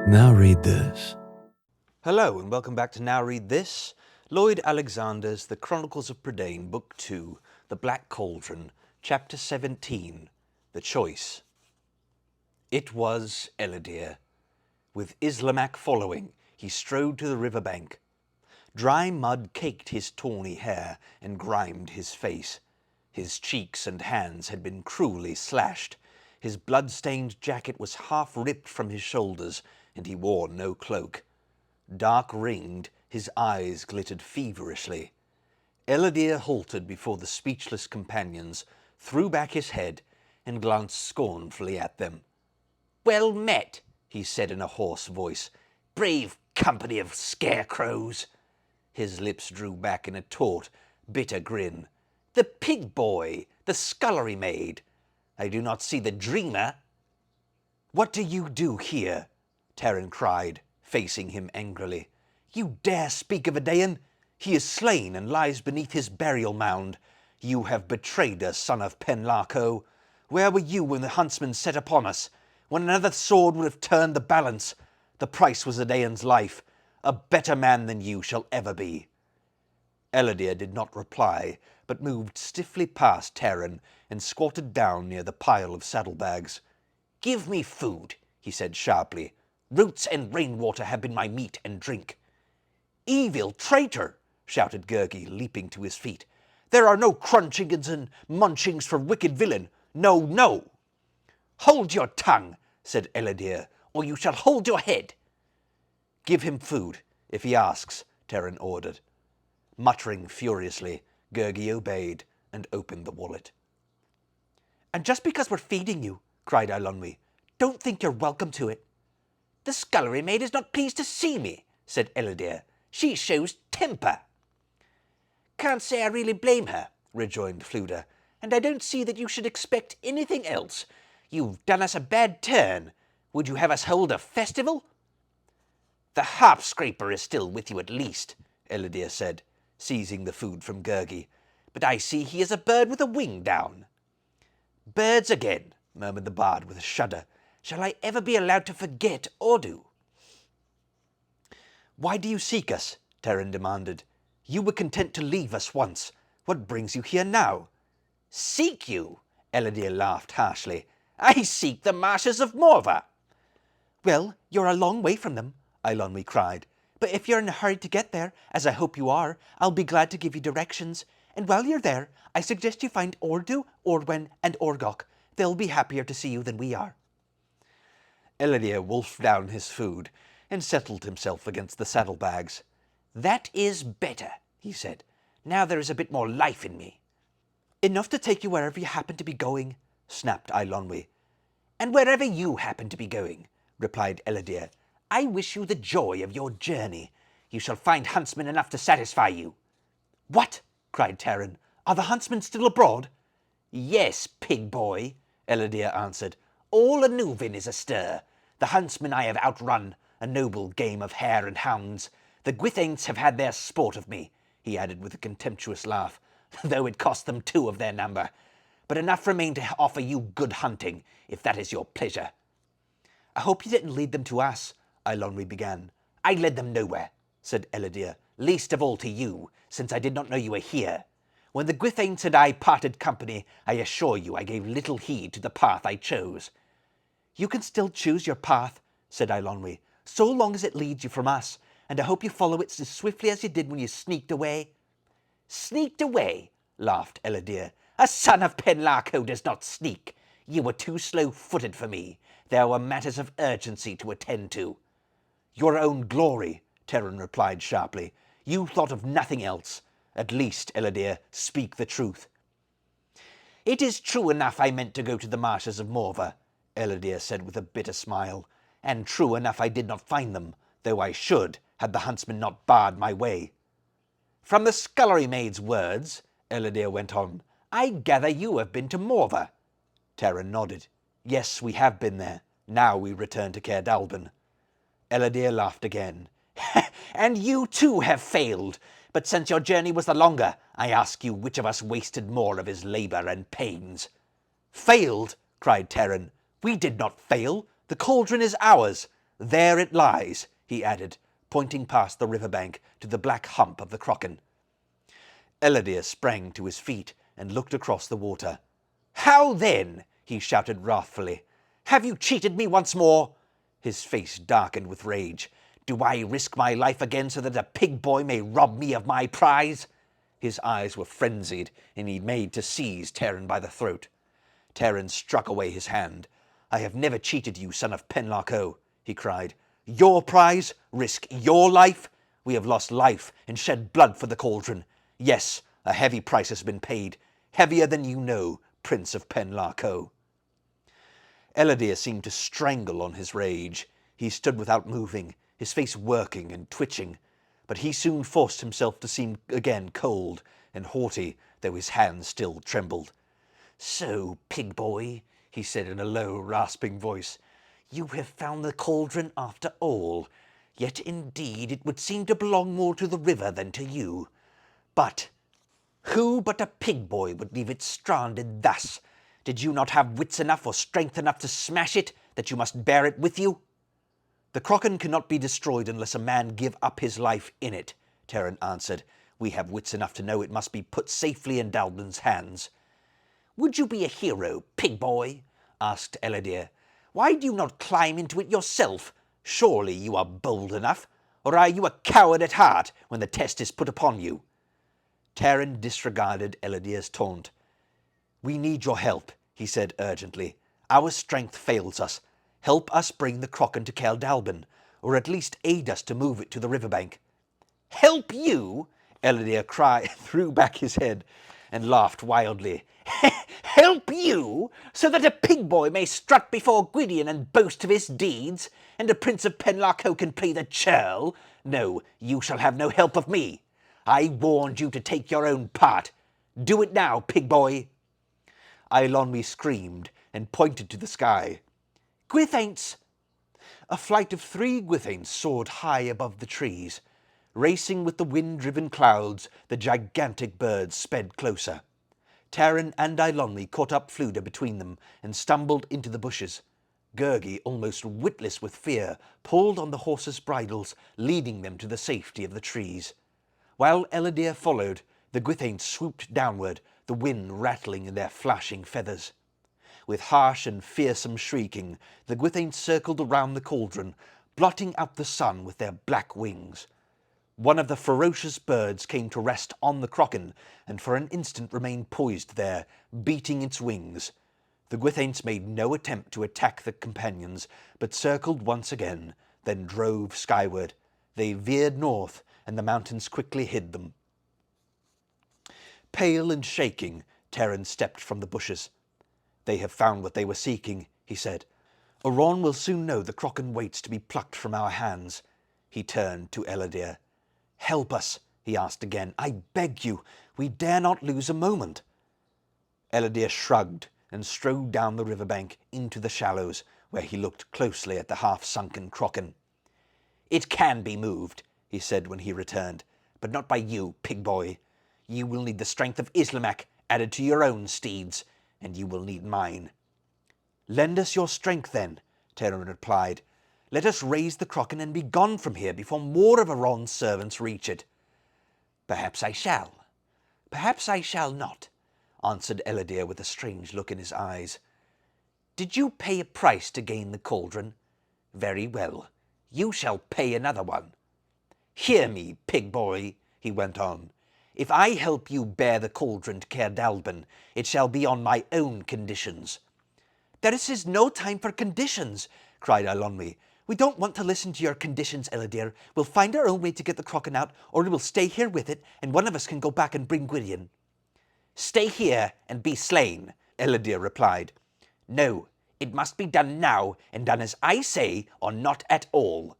Now read this. Hello and welcome back to Now Read This, Lloyd Alexander's The Chronicles of Prydain, Book 2, The Black Cauldron, Chapter 17, The Choice. It was Eladir. With Islamak following, he strode to the river bank. Dry mud caked his tawny hair and grimed his face. His cheeks and hands had been cruelly slashed. His blood-stained jacket was half ripped from his shoulders, and he wore no cloak. Dark-ringed, his eyes glittered feverishly. Eladir halted before the speechless companions, threw back his head, and glanced scornfully at them. "Well met," he said in a hoarse voice. "Brave company of scarecrows." His lips drew back in a taut, bitter grin. "The pig boy, the scullery maid. I do not see the dreamer." "What do you do here?" Taran cried, facing him angrily. "You dare speak of Prydain? He is slain and lies beneath his burial mound. You have betrayed us, son of Penlarco. Where were you when the huntsmen set upon us? When another sword would have turned the balance? The price was Prydain's life. A better man than you shall ever be." Eladir did not reply, but moved stiffly past Taran and squatted down near the pile of saddlebags. "Give me food," he said sharply. "Roots and rainwater have been my meat and drink." "Evil traitor!" shouted Gurgi, leaping to his feet. "There are no crunchings and munchings for wicked villain. No, no!" "Hold your tongue," said Eladir, "or you shall hold your head." "Give him food, if he asks," Taran ordered. Muttering furiously, Gurgi obeyed and opened the wallet. "And just because we're feeding you," cried Eilonwy, "don't think you're welcome to it." "The scullery maid is not pleased to see me," said Eladir. "She shows temper." "Can't say I really blame her," rejoined Fluda, "and I don't see that you should expect anything else. You've done us a bad turn. Would you have us hold a festival?" "The harp scraper is still with you at least," Eladir said, seizing the food from Gurgi. "But I see he is a bird with a wing down." "Birds again," murmured the bard with a shudder. "Shall I ever be allowed to forget Ordu?" "Why do you seek us?" Taran demanded. "You were content to leave us once. What brings you here now?" "Seek you?" Eladir laughed harshly. "I seek the marshes of Morva." "Well, you're a long way from them," Eilonwy cried. "But if you're in a hurry to get there, as I hope you are, I'll be glad to give you directions. And while you're there, I suggest you find Ordu, Ordwen, and Orgok. They'll be happier to see you than we are." Eladir wolfed down his food and settled himself against the saddlebags. "That is better," he said. "Now there is a bit more life in me." "Enough to take you wherever you happen to be going," snapped Eilonwy. "And wherever you happen to be going," replied Eladir. "I wish you the joy of your journey. You shall find huntsmen enough to satisfy you." "What?" cried Taran. "Are the huntsmen still abroad?" "Yes, pig boy," Eladir answered. "All Anuvin is astir. The huntsmen I have outrun, a noble game of hare and hounds. The Gwithaints have had their sport of me," he added with a contemptuous laugh, "though it cost them 2 of their number. But enough remain to offer you good hunting, if that is your pleasure." "I hope you didn't lead them to us," Eilonwy began. "I led them nowhere," said Eladir, "least of all to you, since I did not know you were here. When the Gwithaints and I parted company, I assure you I gave little heed to the path I chose." "You can still choose your path," said Eilonwy, "so long as it leads you from us, and I hope you follow it as swiftly as you did when you sneaked away." "Sneaked away?" laughed Eladir. "A son of Penlarco does not sneak. You were too slow-footed for me. There were matters of urgency to attend to." "Your own glory," Taran replied sharply. "You thought of nothing else. At least, Eladir, speak the truth." "It is true enough I meant to go to the marshes of Morva," Eladir said with a bitter smile. "And true enough I did not find them, though I should, had the huntsmen not barred my way." "From the scullery maid's words," Eladir went on, "I gather you have been to Morva." Taran nodded. "Yes, we have been there. Now we return to Caer Dallben." Eladir laughed again. "And you too have failed. But since your journey was the longer, I ask you which of us wasted more of his labour and pains." "Failed?" cried Terran. "We did not fail. The cauldron is ours. There it lies," he added, pointing past the riverbank to the black hump of the Crocken. Eladir sprang to his feet and looked across the water. "How then?" he shouted wrathfully. "Have you cheated me once more?" His face darkened with rage. "Do I risk my life again so that a pig boy may rob me of my prize?" His eyes were frenzied, and he made to seize Terran by the throat. Terran struck away his hand. "I have never cheated you, son of Penlarco," he cried. "Your prize? Risk your life? We have lost life and shed blood for the cauldron. Yes, a heavy price has been paid, heavier than you know, Prince of Penlarco." Eladir seemed to strangle on his rage. He stood without moving, his face working and twitching, but he soon forced himself to seem again cold and haughty, though his hands still trembled. "So, pig boy," he said in a low, rasping voice, "you have found the cauldron after all. Yet indeed it would seem to belong more to the river than to you. But who but a pig boy would leave it stranded thus? Did you not have wits enough or strength enough to smash it, that you must bear it with you?" "The Crocken cannot be destroyed unless a man give up his life in it," Terran answered. "We have wits enough to know it must be put safely in Dalban's hands." "Would you be a hero, pig boy?" asked Eladir. "Why do you not climb into it yourself? Surely you are bold enough. Or are you a coward at heart when the test is put upon you?" Terran disregarded Eladir's taunt. "We need your help," he said urgently. "Our strength fails us. Help us bring the Crocken to Caer Dalban, or at least aid us to move it to the riverbank." "Help you?" Eladir threw back his head and laughed wildly. "Help you, so that a pig boy may strut before Gwydion and boast of his deeds, and a Prince of Penlarco can play the churl? No, you shall have no help of me. I warned you to take your own part. Do it now, pig boy." Eilonwy screamed and pointed to the sky. "Gwythaints!" A flight of 3 Gwythaints soared high above the trees. Racing with the wind-driven clouds, the gigantic birds sped closer. Terran and Eilonwy caught up Fluda between them and stumbled into the bushes. Gurgi, almost witless with fear, pulled on the horses' bridles, leading them to the safety of the trees. While Eladir followed, the Gwythaints swooped downward, the wind rattling in their flashing feathers. With harsh and fearsome shrieking, the Gwythaints circled around the cauldron, blotting out the sun with their black wings. One of the ferocious birds came to rest on the Crocken, and for an instant remained poised there, beating its wings. The Gwythaints made no attempt to attack the companions, but circled once again, then drove skyward. They veered north, and the mountains quickly hid them. Pale and shaking, Terran stepped from the bushes. "They have found what they were seeking," he said. "Oron will soon know the Crocken waits to be plucked from our hands." He turned to Eladir. "Help us," he asked again. "I beg you. We dare not lose a moment." Eladir shrugged and strode down the riverbank into the shallows, where he looked closely at the half-sunken Crocken. "It can be moved," he said when he returned, "but not by you, pig boy. You will need the strength of Islamak added to your own steeds, and you will need mine." "Lend us your strength, then," Terran replied. "Let us raise the Crocken and be gone from here before more of Oron's servants reach it." "Perhaps I shall. Perhaps I shall not," answered Eladir with a strange look in his eyes. "Did you pay a price to gain the cauldron? Very well. You shall pay another one. Hear me, pig boy," he went on. "If I help you bear the cauldron to Caer Dalban, it shall be on my own conditions." "This is no time for conditions," cried Eilonwy. "We don't want to listen to your conditions, Eladir. We'll find our own way to get the Crocken out, or we'll stay here with it, and one of us can go back and bring Gwydion." "Stay here and be slain," Eladir replied. "No, it must be done now, and done as I say, or not at all."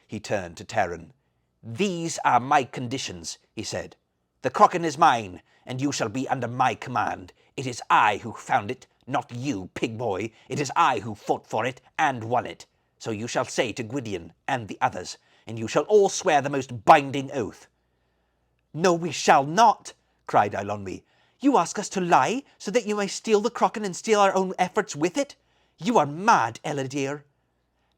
He turned to Terran. "These are my conditions," he said. "The Crocken is mine, and you shall be under my command. It is I who found it, not you, pig boy. It is I who fought for it and won it. So you shall say to Gwydion and the others, and you shall all swear the most binding oath." "No, we shall not," cried Eilonwy. "You ask us to lie so that you may steal the Crochan and steal our own efforts with it? You are mad, Ellidyr."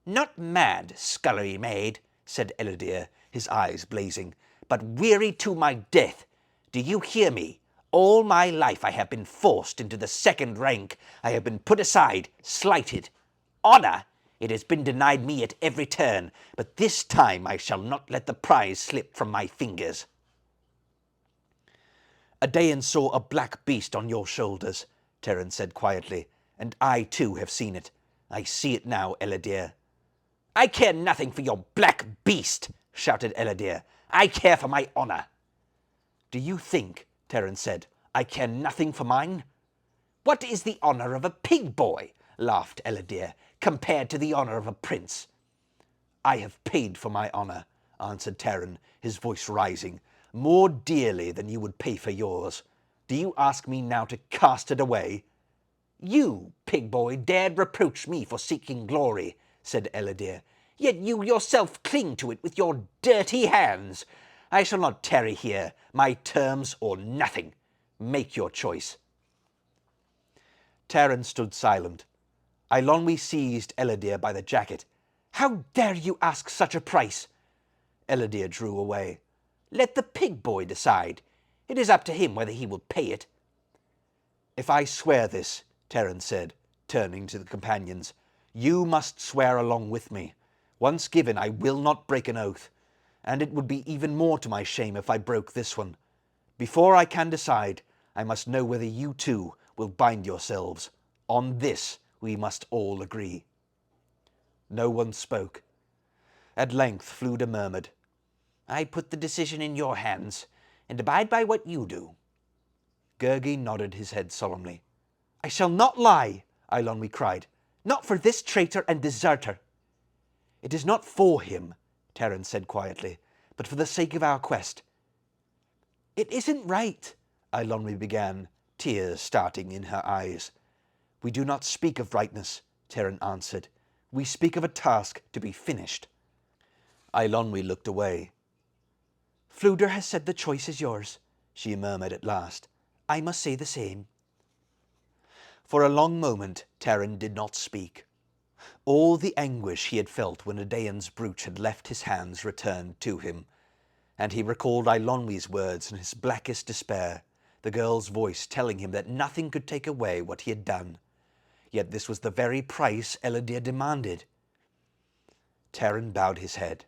"Not mad, scullery maid," said Ellidyr, his eyes blazing, "but weary to my death. Do you hear me? All my life I have been forced into the second rank. I have been put aside, slighted. Honour! It has been denied me at every turn, but this time I shall not let the prize slip from my fingers." "Adain saw a black beast on your shoulders," Terran said quietly, "and I too have seen it. I see it now, Ellidyr." "I care nothing for your black beast," shouted Ellidyr. "I care for my honour." "Do you think," Terran said, "I care nothing for mine?" "What is the honour of a pig boy," laughed Ellidyr, "compared to the honour of a prince?" "I have paid for my honour," answered Terran, his voice rising, "more dearly than you would pay for yours. Do you ask me now to cast it away?" "You, pig boy, dared reproach me for seeking glory," said Ellidyr. "Yet you yourself cling to it with your dirty hands. I shall not tarry here. My terms or nothing. Make your choice." Terran stood silent. Eilonwy seized Ellidyr by the jacket. "How dare you ask such a price?" Ellidyr drew away. "Let the pig boy decide. It is up to him whether he will pay it." "If I swear this," Terran said, turning to the companions, "you must swear along with me. Once given, I will not break an oath, and it would be even more to my shame if I broke this one. Before I can decide, I must know whether you too will bind yourselves. On this we must all agree." No one spoke. At length Fflewddur murmured, "I put the decision in your hands, and abide by what you do." Gurgi nodded his head solemnly. "I shall not lie," Eilonwy cried. "Not for this traitor and deserter." "It is not for him," Terran said quietly, "but for the sake of our quest." "It isn't right," Eilonwy began, tears starting in her eyes. "We do not speak of rightness," Terran answered. "We speak of a task to be finished." Eilonwy looked away. "Fflewddur has said the choice is yours," she murmured at last. "I must say the same." For a long moment Terran did not speak. All the anguish he had felt when Adain's brooch had left his hands returned to him, and he recalled Eilonwy's words in his blackest despair, the girl's voice telling him that nothing could take away what he had done. Yet this was the very price Ellidyr demanded. Terran bowed his head.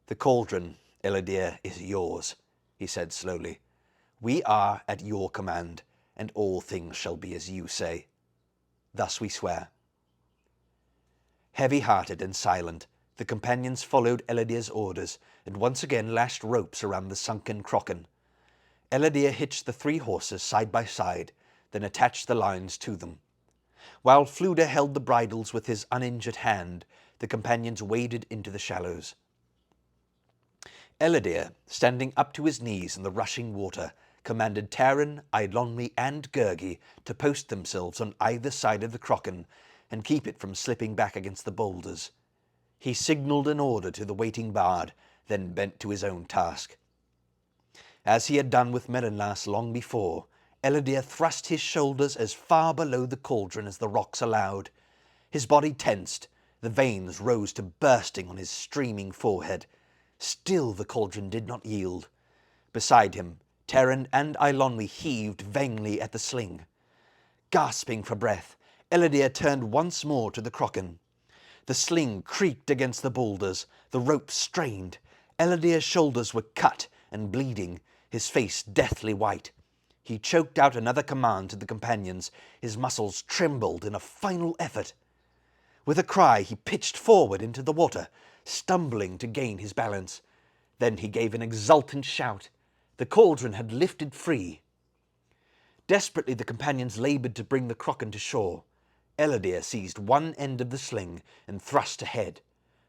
"The cauldron, Ellidyr, is yours," he said slowly. "We are at your command, and all things shall be as you say. Thus we swear." Heavy-hearted and silent, the companions followed Ellidyr's orders and once again lashed ropes around the sunken Crochan. Ellidyr hitched the 3 horses side by side, then attached the lines to them. While Fflewddur held the bridles with his uninjured hand, the companions waded into the shallows. Ellidyr, standing up to his knees in the rushing water, commanded Terran, Eilonwy and Gurgi to post themselves on either side of the Crochan and keep it from slipping back against the boulders. He signalled an order to the waiting bard, then bent to his own task. As he had done with Mellinlas long before, Ellidyr thrust his shoulders as far below the cauldron as the rocks allowed. His body tensed, the veins rose to bursting on his streaming forehead. Still the cauldron did not yield. Beside him, Terran and Eilonwy heaved vainly at the sling. Gasping for breath, Ellidyr turned once more to the Crochan. The sling creaked against the boulders, the rope strained. Ellidyr's shoulders were cut and bleeding, his face deathly white. He choked out another command to the companions. His muscles trembled in a final effort. With a cry, he pitched forward into the water, stumbling to gain his balance. Then he gave an exultant shout. The cauldron had lifted free. Desperately, the companions laboured to bring the Crochan to shore. Ellidyr seized one end of the sling and thrust ahead.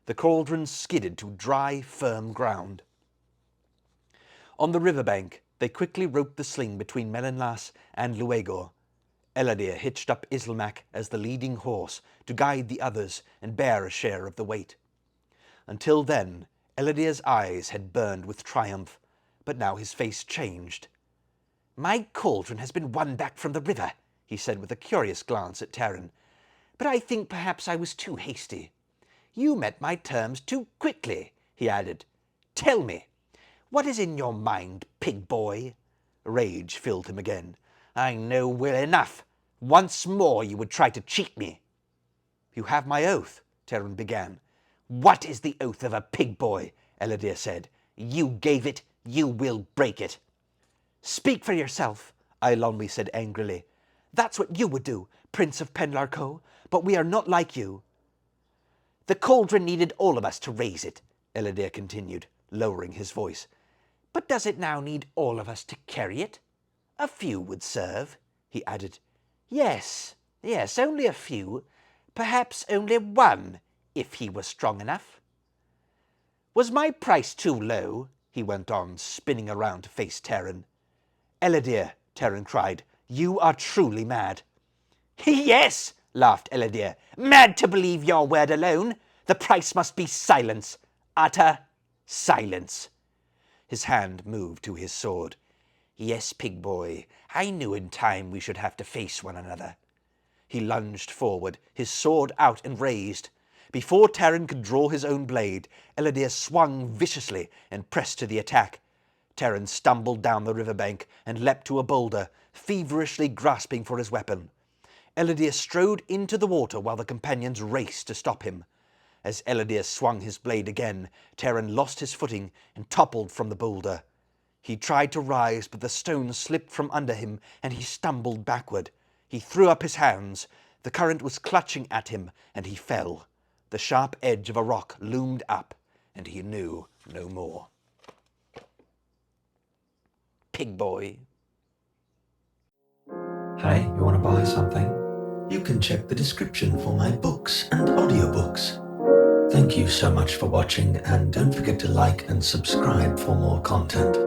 The cauldron skidded to dry, firm ground. On the riverbank, they quickly roped the sling between Mellinlas and Luegor. Ellidyr hitched up Islmak as the leading horse to guide the others and bear a share of the weight. Until then, Ellidyr's eyes had burned with triumph, but now his face changed. "My cauldron has been won back from the river," he said with a curious glance at Taryn. "But I think perhaps I was too hasty. You met my terms too quickly," he added. "Tell me, what is in your mind, pig boy?" Rage filled him again. "I know well enough. Once more you would try to cheat me." "You have my oath," Taryn began. "What is the oath of a pig boy?" Eladir said. "You gave it. You will break it." "Speak for yourself," Eilonwy said angrily. "That's what you would do, Prince of Penlarco, but we are not like you." "The cauldron needed all of us to raise it," Eladir continued, lowering his voice. "But does it now need all of us to carry it? A few would serve," he added. Yes, only a few. Perhaps only one, if he were strong enough." "Was my price too low?" he went on, spinning around to face Taryn. "Eladir," Taryn cried, "you are truly mad." "Yes," laughed Eladir, "mad to believe your word alone. The price must be silence, utter silence." His hand moved to his sword. "Yes, pig boy, I knew in time we should have to face one another." He lunged forward, his sword out and raised. Before Taryn could draw his own blade, Eladir swung viciously and pressed to the attack. Taryn stumbled down the riverbank and leapt to a boulder, feverishly grasping for his weapon. Eladir strode into the water while the companions raced to stop him. As Eladir swung his blade again, Taryn lost his footing and toppled from the boulder. He tried to rise, but the stone slipped from under him and he stumbled backward. He threw up his hands. The current was clutching at him and he fell. The sharp edge of a rock loomed up and he knew no more. Pig boy. Hey, you want to buy something? You can check the description for my books and audiobooks. Thank you so much for watching, and don't forget to like and subscribe for more content.